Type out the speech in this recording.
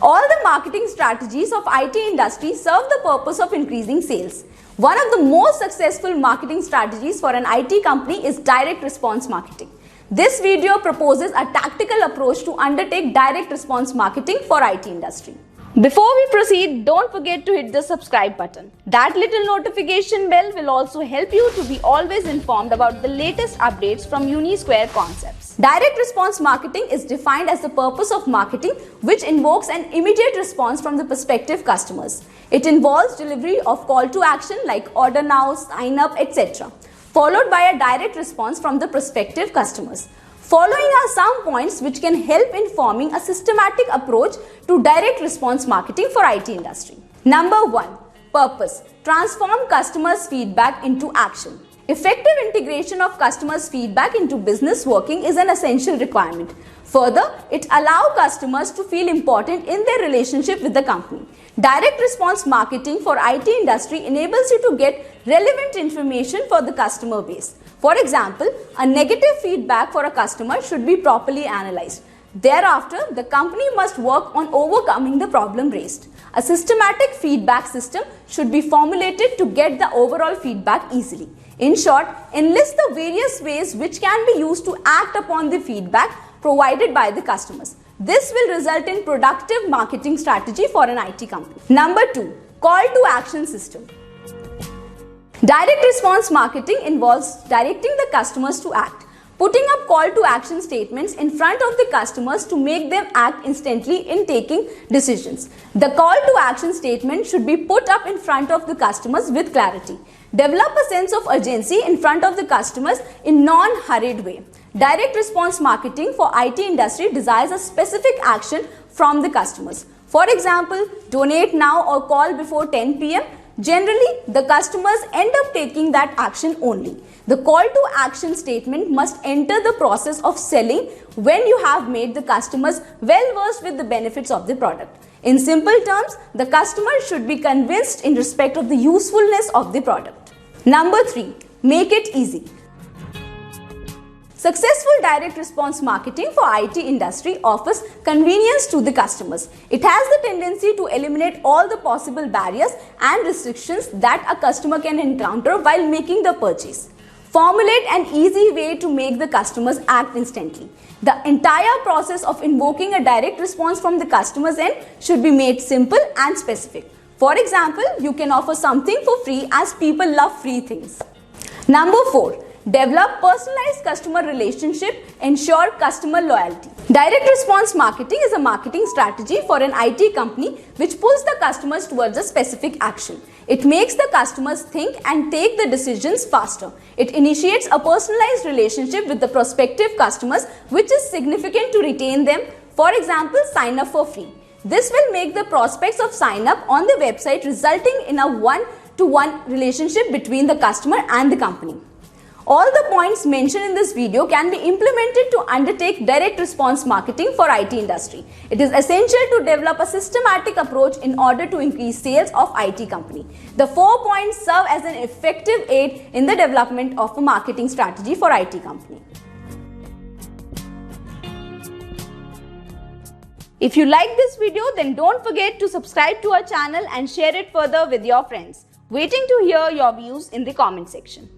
All the marketing strategies of IT industry serve the purpose of increasing sales. One of the most successful marketing strategies for an IT company is direct response marketing. This video proposes a tactical approach to undertake direct response marketing for IT industry. Before we proceed, don't forget to hit the subscribe button. That little notification bell will also help you to be always informed about the latest updates from Unisquare Concepts. Direct response marketing is defined as the purpose of marketing which invokes an immediate response from the prospective customers. It involves delivery of call to action like order now, sign up, etc., followed by a direct response from the prospective customers. Following are some points which can help in forming a systematic approach to direct response marketing for IT industry. Number 1. Purpose. Transform customers' feedback into action. Effective integration of customers' feedback into business working is an essential requirement. Further, it allows customers to feel important in their relationship with the company. Direct response marketing for IT industry enables you to get relevant information for the customer base. For example, a negative feedback for a customer should be properly analyzed. Thereafter, the company must work on overcoming the problem raised. A systematic feedback system should be formulated to get the overall feedback easily. In short, enlist the various ways which can be used to act upon the feedback provided by the customers. This will result in productive marketing strategy for an IT company. Number 2. Call to action system. Direct response marketing involves directing the customers to act. Putting up call to action statements in front of the customers to make them act instantly in taking decisions. The call to action statement should be put up in front of the customers with clarity. Develop a sense of urgency in front of the customers in non-hurried way. Direct response marketing for IT industry desires a specific action from the customers. For example, donate now or call before 10 p.m. Generally, the customers end up taking that action only. The call to action statement must enter the process of selling when you have made the customers well versed with the benefits of the product. In simple terms, the customer should be convinced in respect of the usefulness of the product. Number 3. Make it easy. Successful direct response marketing for IT industry offers convenience to the customers. It has the tendency to eliminate all the possible barriers and restrictions that a customer can encounter while making the purchase. Formulate an easy way to make the customers act instantly. The entire process of invoking a direct response from the customer's end should be made simple and specific. For example, you can offer something for free as people love free things. Number 4. Develop personalized customer relationship, ensure customer loyalty. Direct response marketing is a marketing strategy for an IT company which pulls the customers towards a specific action. It makes the customers think and take the decisions faster. It initiates a personalized relationship with the prospective customers which is significant to retain them. For example, sign up for free. This will make the prospects of sign up on the website resulting in a one-to-one relationship between the customer and the company. All the points mentioned in this video can be implemented to undertake direct response marketing for IT industry. It is essential to develop a systematic approach in order to increase sales of IT company. The 4 points serve as an effective aid in the development of a marketing strategy for IT company. If you like this video, then don't forget to subscribe to our channel and share it further with your friends. Waiting to hear your views in the comment section.